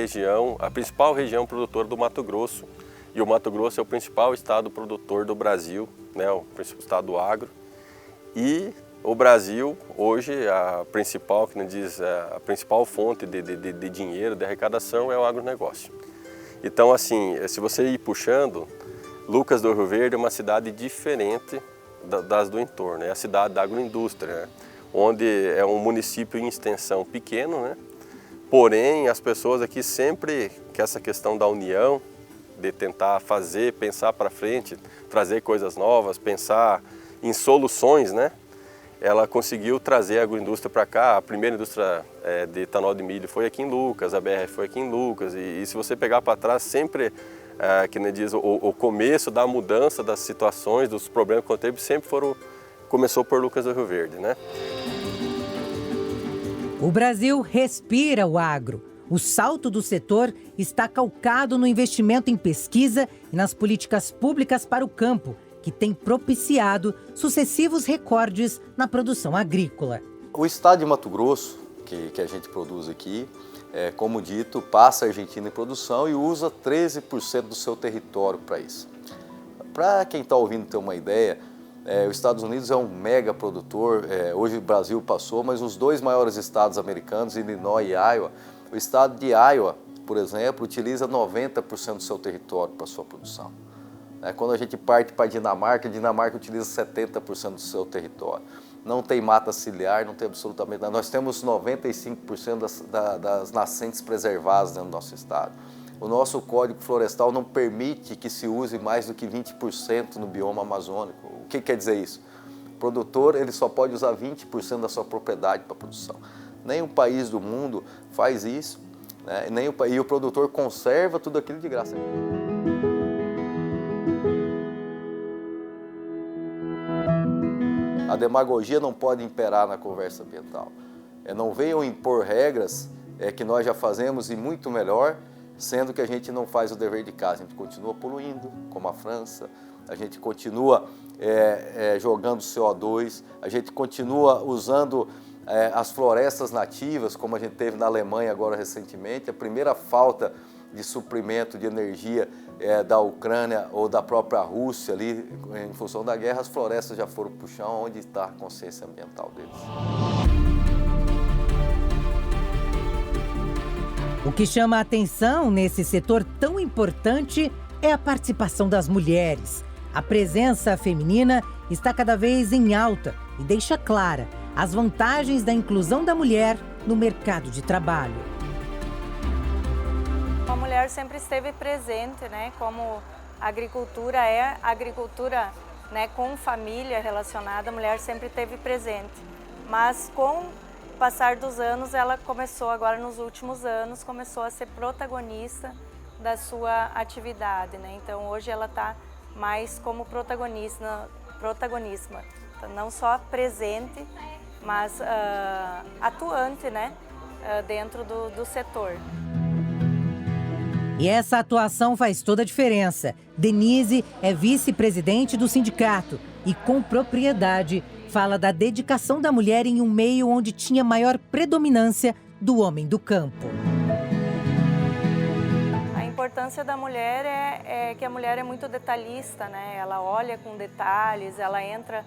a principal região produtora do Mato Grosso. E o Mato Grosso é o principal estado produtor do Brasil, né, o principal estado do agro. E o Brasil, hoje, a principal fonte de dinheiro, de arrecadação é o agronegócio. Então, assim, se você ir puxando, Lucas do Rio Verde é uma cidade diferente das do entorno, é a cidade da agroindústria, né? Onde é um município em extensão pequeno, né? Porém, as pessoas aqui sempre que essa questão da união, de tentar fazer, pensar para frente, trazer coisas novas, pensar em soluções, né? ela conseguiu trazer a agroindústria para cá. A primeira indústria de etanol de milho foi aqui em Lucas, a BR foi aqui em Lucas, e se você pegar para trás, sempre, que nem diz, o começo da mudança das situações, dos problemas que teve, sempre começou por Lucas do Rio Verde, né? O Brasil respira o agro. O salto do setor está calcado no investimento em pesquisa e nas políticas públicas para o campo, que tem propiciado sucessivos recordes na produção agrícola. O estado de Mato Grosso, que a gente produz aqui, como dito, passa a Argentina em produção e usa 13% do seu território para isso. Para quem está ouvindo ter uma ideia, os Estados Unidos é um mega produtor, hoje o Brasil passou, mas os dois maiores estados americanos, Illinois e Iowa, o estado de Iowa, por exemplo, utiliza 90% do seu território para sua produção. Quando a gente parte para a Dinamarca utiliza 70% do seu território. Não tem mata ciliar, não tem absolutamente nada. Nós temos 95% das nascentes preservadas dentro do nosso estado. O nosso Código Florestal não permite que se use mais do que 20% no bioma amazônico. O que quer dizer isso? O produtor ele só pode usar 20% da sua propriedade para produção. Nenhum país do mundo faz isso, né? E o produtor conserva tudo aquilo de graça. A demagogia não pode imperar na conversa ambiental. Não venham impor regras que nós já fazemos e muito melhor, sendo que a gente não faz o dever de casa. A gente continua poluindo, como a França, a gente continua jogando CO2, a gente continua usando as florestas nativas, como a gente teve na Alemanha agora recentemente. A primeira falta de suprimento de energia da Ucrânia ou da própria Rússia ali, em função da guerra, as florestas já foram para o chão. Onde está a consciência ambiental deles? O que chama a atenção nesse setor tão importante é a participação das mulheres. A presença feminina está cada vez em alta e deixa clara as vantagens da inclusão da mulher no mercado de trabalho. A mulher sempre esteve presente, né? Como a agricultura né, com família relacionada, a mulher sempre esteve presente. Mas com o passar dos anos, ela começou agora nos últimos anos, começou a ser protagonista da sua atividade, né? Então hoje ela está mais como protagonista, não só presente, mas atuante, né? Dentro do setor. E essa atuação faz toda a diferença. Denise é vice-presidente do sindicato e, com propriedade, fala da dedicação da mulher em um meio onde tinha maior predominância do homem do campo. A importância da mulher é que a mulher é muito detalhista, né? Ela olha com detalhes, ela entra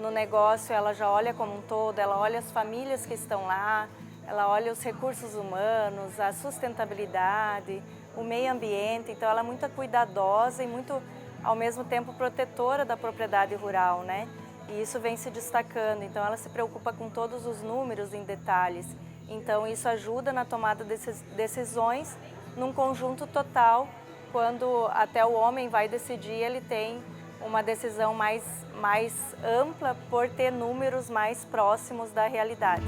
no negócio, ela já olha como um todo, ela olha as famílias que estão lá, ela olha os recursos humanos, a sustentabilidade, o meio ambiente. Então ela é muito cuidadosa e muito, ao mesmo tempo, protetora da propriedade rural, né? E isso vem se destacando. Então ela se preocupa com todos os números em detalhes. Então isso ajuda na tomada dessas decisões num conjunto total. Quando até o homem vai decidir, ele tem uma decisão mais ampla por ter números mais próximos da realidade.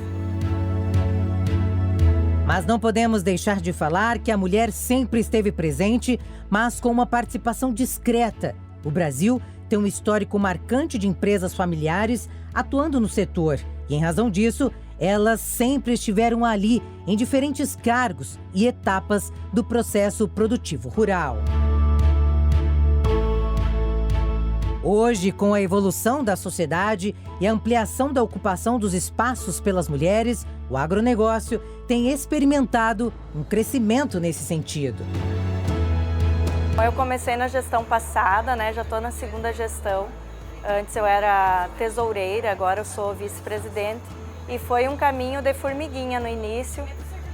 Mas não podemos deixar de falar que a mulher sempre esteve presente, mas com uma participação discreta. O Brasil tem um histórico marcante de empresas familiares atuando no setor. E, em razão disso, elas sempre estiveram ali, em diferentes cargos e etapas do processo produtivo rural. Hoje, com a evolução da sociedade e a ampliação da ocupação dos espaços pelas mulheres, o agronegócio tem experimentado um crescimento nesse sentido. Eu comecei na gestão passada, né? Já estou na segunda gestão. Antes eu era tesoureira, agora eu sou vice-presidente. E foi um caminho de formiguinha no início,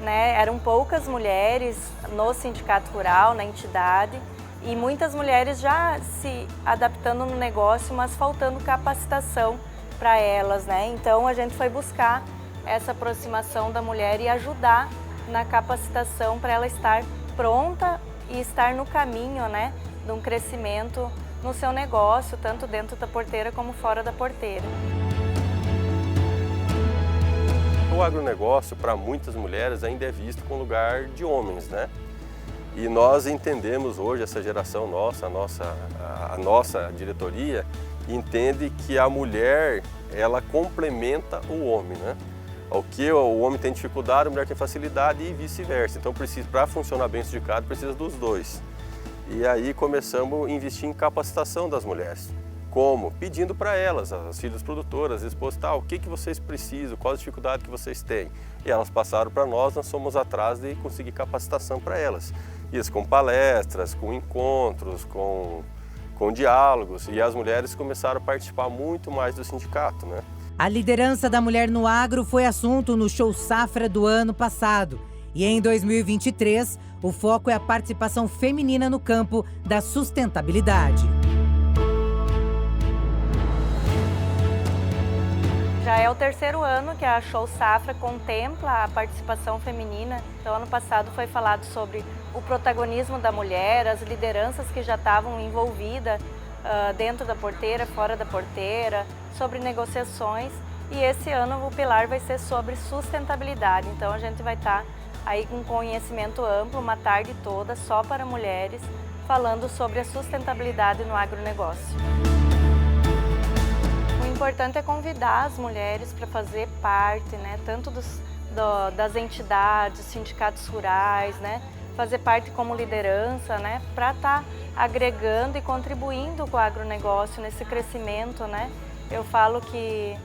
né? Eram poucas mulheres no sindicato rural, na entidade. E muitas mulheres já se adaptando no negócio, mas faltando capacitação para elas, né? Então a gente foi buscar essa aproximação da mulher e ajudar na capacitação para ela estar pronta e estar no caminho, né, de um crescimento no seu negócio, tanto dentro da porteira como fora da porteira. o agronegócio, para muitas mulheres, ainda é visto com lugar de homens, né? E nós entendemos hoje, essa geração nossa, a nossa diretoria, entende que a mulher, ela complementa o homem, né? O que o homem tem dificuldade, a mulher tem facilidade e vice-versa. Então, para funcionar bem o sindicato, precisa dos dois. E aí começamos a investir em capacitação das mulheres. Como? Pedindo para elas, as filhas produtoras, as esposas, o que vocês precisam, qual a dificuldade que vocês têm. E elas passaram para nós fomos atrás de conseguir capacitação para elas. Isso com palestras, com encontros, com diálogos. E as mulheres começaram a participar muito mais do sindicato, né? A liderança da mulher no agro foi assunto no Show Safra do ano passado. E em 2023, o foco é a participação feminina no campo da sustentabilidade. Já é o terceiro ano que a Show Safra contempla a participação feminina. Então, ano passado foi falado sobre o protagonismo da mulher, as lideranças que já estavam envolvidas dentro da porteira, fora da porteira, sobre negociações. E esse ano o pilar vai ser sobre sustentabilidade. Então, a gente vai estar aí com conhecimento amplo, uma tarde toda só para mulheres, falando sobre a sustentabilidade no agronegócio. O importante é convidar as mulheres para fazer parte, né, tanto das entidades, sindicatos rurais, né, fazer parte como liderança, né, para estar agregando e contribuindo com o agronegócio nesse crescimento, né. Eu falo que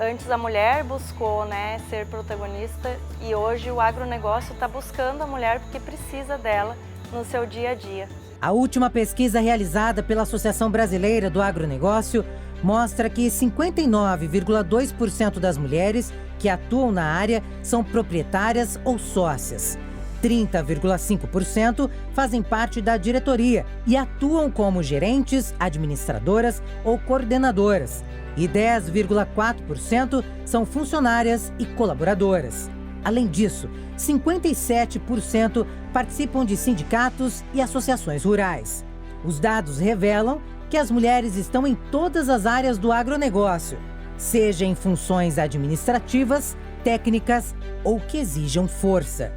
antes a mulher buscou, né, ser protagonista e hoje o agronegócio está buscando a mulher porque precisa dela no seu dia a dia. A última pesquisa realizada pela Associação Brasileira do Agronegócio mostra que 59,2% das mulheres que atuam na área são proprietárias ou sócias. 30,5% fazem parte da diretoria e atuam como gerentes, administradoras ou coordenadoras. E 10,4% são funcionárias e colaboradoras. Além disso, 57% participam de sindicatos e associações rurais. Os dados revelam que as mulheres estão em todas as áreas do agronegócio, seja em funções administrativas, técnicas ou que exijam força.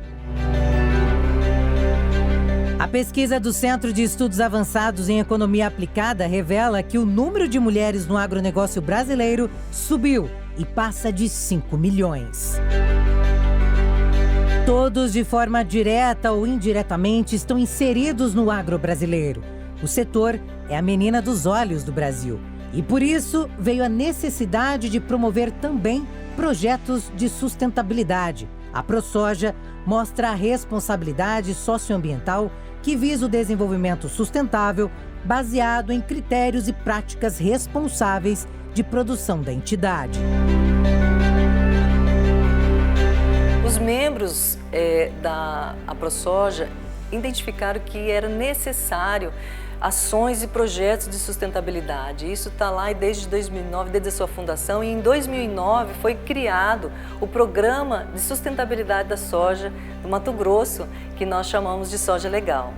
A pesquisa do Centro de Estudos Avançados em Economia Aplicada revela que o número de mulheres no agronegócio brasileiro subiu e passa de 5 milhões. Todos, de forma direta ou indiretamente, estão inseridos no agro brasileiro. O setor é a menina dos olhos do Brasil. E por isso veio a necessidade de promover também projetos de sustentabilidade. A ProSoja mostra a responsabilidade socioambiental que visa o desenvolvimento sustentável baseado em critérios e práticas responsáveis de produção da entidade. Os membros da ProSoja identificaram que era necessário ações e projetos de sustentabilidade. Isso está lá desde 2009, desde a sua fundação, e em 2009 foi criado o Programa de Sustentabilidade da Soja do Mato Grosso, que nós chamamos de Soja Legal.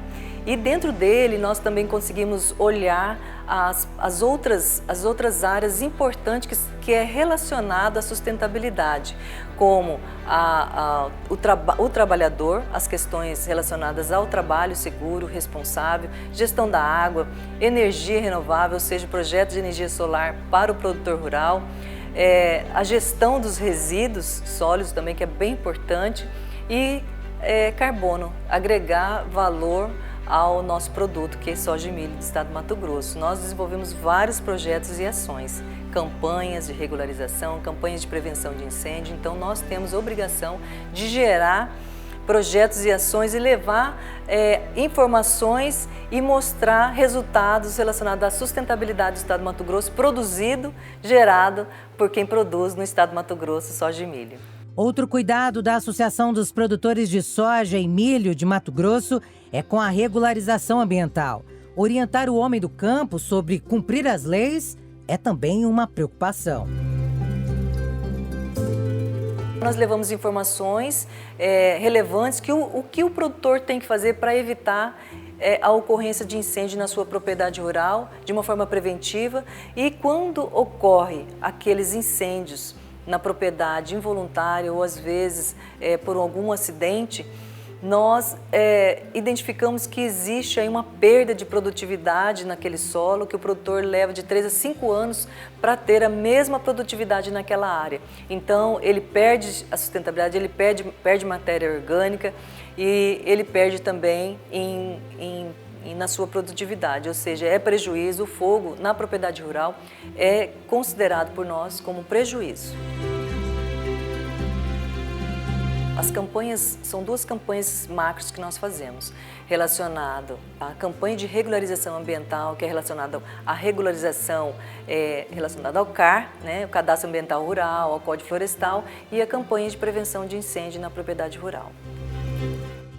E dentro dele nós também conseguimos olhar as outras áreas importantes que é relacionado à sustentabilidade, como o trabalhador, as questões relacionadas ao trabalho seguro, responsável, gestão da água, energia renovável, ou seja, projetos de energia solar para o produtor rural, a gestão dos resíduos sólidos também, que é bem importante, e carbono, agregar valor ao nosso produto, que é soja e milho do estado do Mato Grosso. Nós desenvolvemos vários projetos e ações, campanhas de regularização, campanhas de prevenção de incêndio. Então nós temos a obrigação de gerar projetos e ações e levar informações e mostrar resultados relacionados à sustentabilidade do estado do Mato Grosso, gerado por quem produz no estado do Mato Grosso soja e milho. Outro cuidado da Associação dos Produtores de Soja e Milho de Mato Grosso é com a regularização ambiental. Orientar o homem do campo sobre cumprir as leis é também uma preocupação. Nós levamos informações relevantes que o que o produtor tem que fazer para evitar a ocorrência de incêndio na sua propriedade rural de uma forma preventiva, e quando ocorre aqueles incêndios na propriedade involuntária ou às vezes por algum acidente, nós identificamos que existe aí uma perda de produtividade naquele solo, que o produtor leva de 3 a 5 anos para ter a mesma produtividade naquela área. Então, ele perde a sustentabilidade, ele perde matéria orgânica e ele perde também na sua produtividade, ou seja, é prejuízo. O fogo na propriedade rural é considerado por nós como prejuízo. As campanhas, são 2 campanhas macros que nós fazemos, relacionado à campanha de regularização ambiental, que é relacionada à regularização relacionada ao CAR, né, o Cadastro Ambiental Rural, ao Código Florestal, e a campanha de prevenção de incêndio na propriedade rural.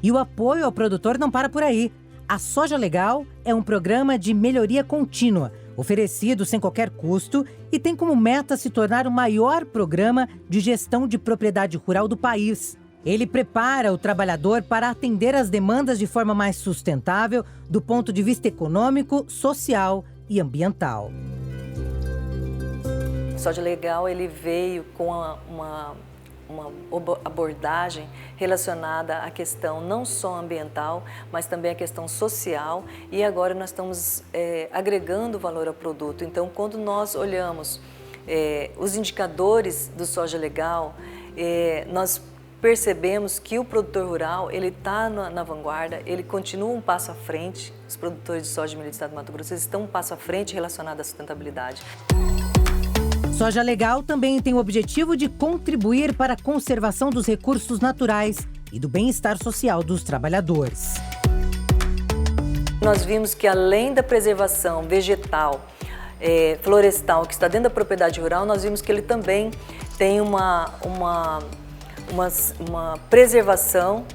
E o apoio ao produtor não para por aí. A Soja Legal é um programa de melhoria contínua, oferecido sem qualquer custo e tem como meta se tornar o maior programa de gestão de propriedade rural do país. Ele prepara o trabalhador para atender às demandas de forma mais sustentável do ponto de vista econômico, social e ambiental. O Soja Legal ele veio com uma abordagem relacionada à questão não só ambiental, mas também à questão social, e agora nós estamos agregando valor ao produto. Então, quando nós olhamos os indicadores do Soja Legal, nós percebemos que o produtor rural ele está na vanguarda, ele continua um passo à frente. Os produtores de soja e milho do estado do Mato Grosso estão um passo à frente relacionado à sustentabilidade. Soja Legal também tem o objetivo de contribuir para a conservação dos recursos naturais e do bem-estar social dos trabalhadores. Nós vimos que além da preservação vegetal, florestal que está dentro da propriedade rural, nós vimos que ele também tem uma preservação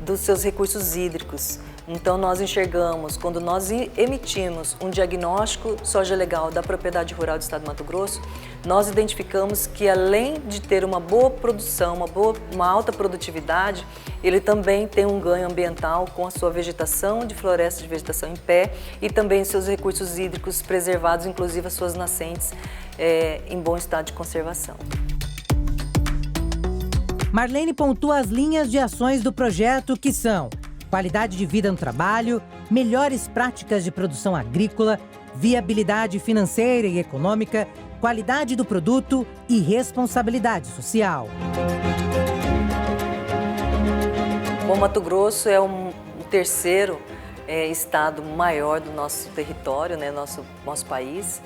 dos seus recursos hídricos. Então nós enxergamos, quando nós emitimos um diagnóstico Soja Legal da propriedade rural do estado do Mato Grosso, nós identificamos que além de ter uma boa produção, uma alta produtividade, ele também tem um ganho ambiental com a sua vegetação de floresta de vegetação em pé e também seus recursos hídricos preservados, inclusive as suas nascentes em bom estado de conservação. Marlene pontua as linhas de ações do projeto, que são qualidade de vida no trabalho, melhores práticas de produção agrícola, viabilidade financeira e econômica, qualidade do produto e responsabilidade social. O Mato Grosso é o terceiro estado maior do nosso território, né, nosso país.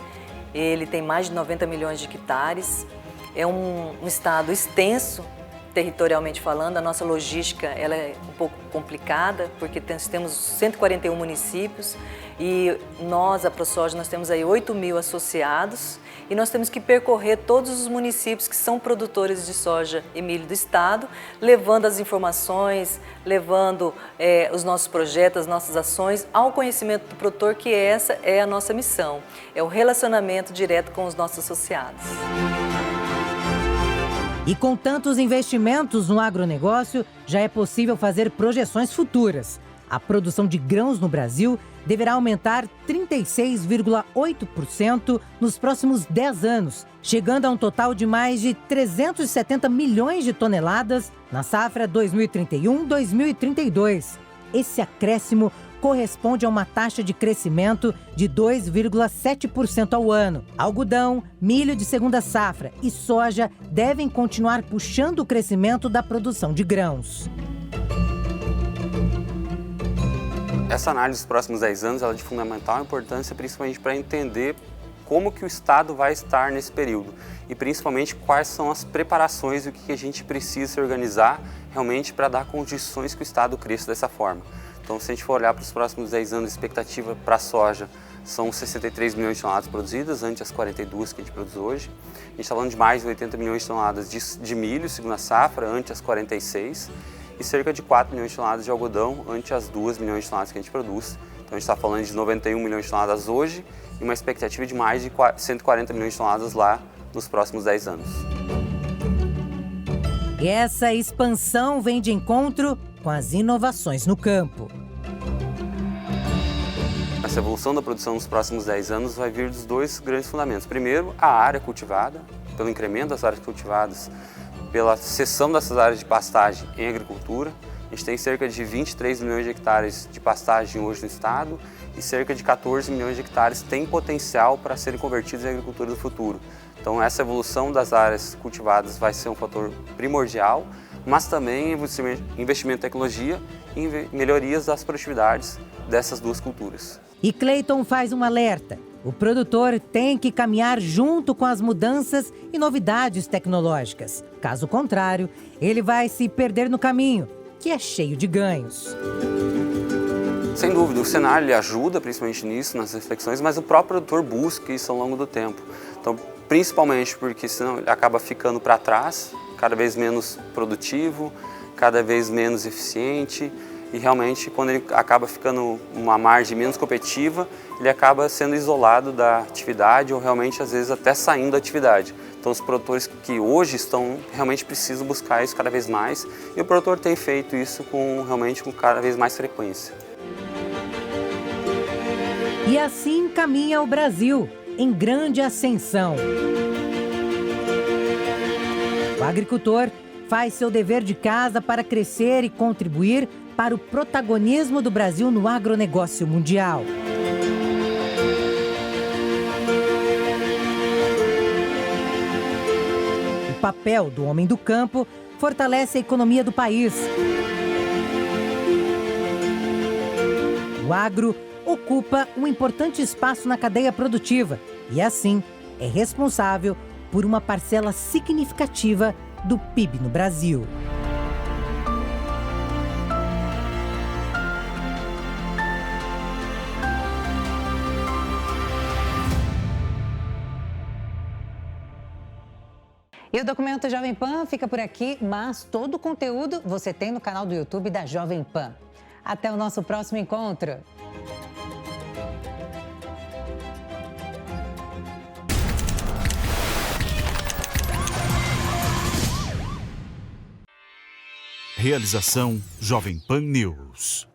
Ele tem mais de 90 milhões de hectares, é um estado extenso, territorialmente falando. A nossa logística ela é um pouco complicada, porque temos 141 municípios e nós, a ProSoja, nós temos aí 8.000 associados e nós temos que percorrer todos os municípios que são produtores de soja e milho do estado, levando as informações, levando os nossos projetos, as nossas ações ao conhecimento do produtor, que essa é a nossa missão, é o relacionamento direto com os nossos associados. E com tantos investimentos no agronegócio, já é possível fazer projeções futuras. A produção de grãos no Brasil deverá aumentar 36,8% nos próximos 10 anos, chegando a um total de mais de 370 milhões de toneladas na safra 2031-2032. Esse acréscimo corresponde a uma taxa de crescimento de 2,7% ao ano. Algodão, milho de segunda safra e soja devem continuar puxando o crescimento da produção de grãos. Essa análise dos próximos 10 anos ela é de fundamental importância, principalmente para entender como que o Estado vai estar nesse período e principalmente quais são as preparações e o que a gente precisa se organizar realmente para dar condições que o Estado cresça dessa forma. Então, se a gente for olhar para os próximos 10 anos, a expectativa para a soja são 63 milhões de toneladas produzidas, ante as 42 que a gente produz hoje. A gente está falando de mais de 80 milhões de toneladas de milho, segunda safra, ante as 46. E cerca de 4 milhões de toneladas de algodão, ante as 2 milhões de toneladas que a gente produz. Então, a gente está falando de 91 milhões de toneladas hoje e uma expectativa de mais de 140 milhões de toneladas lá nos próximos 10 anos. E essa expansão vem de encontro com as inovações no campo. Essa evolução da produção nos próximos 10 anos vai vir dos 2 grandes fundamentos. Primeiro, a área cultivada, pelo incremento das áreas cultivadas, pela cessão dessas áreas de pastagem em agricultura. A gente tem cerca de 23 milhões de hectares de pastagem hoje no estado e cerca de 14 milhões de hectares têm potencial para serem convertidos em agricultura do futuro. Então essa evolução das áreas cultivadas vai ser um fator primordial, mas também investimento em tecnologia e melhorias das produtividades dessas duas culturas. E Cleiton faz um alerta. O produtor tem que caminhar junto com as mudanças e novidades tecnológicas. Caso contrário, ele vai se perder no caminho, que é cheio de ganhos. Sem dúvida, o cenário ele ajuda principalmente nisso, nas reflexões, mas o próprio produtor busca isso ao longo do tempo. Então, principalmente porque senão ele acaba ficando para trás, cada vez menos produtivo, cada vez menos eficiente e realmente quando ele acaba ficando uma margem menos competitiva, ele acaba sendo isolado da atividade ou realmente às vezes até saindo da atividade. Então os produtores que hoje estão realmente precisam buscar isso cada vez mais e o produtor tem feito isso realmente com cada vez mais frequência. E assim caminha o Brasil, em grande ascensão. O agricultor faz seu dever de casa para crescer e contribuir para o protagonismo do Brasil no agronegócio mundial. O papel do homem do campo fortalece a economia do país. O agro ocupa um importante espaço na cadeia produtiva e, assim, é responsável por uma parcela significativa do PIB no Brasil. E o Documento Jovem Pan fica por aqui, mas todo o conteúdo você tem no canal do YouTube da Jovem Pan. Até o nosso próximo encontro. Realização Jovem Pan News.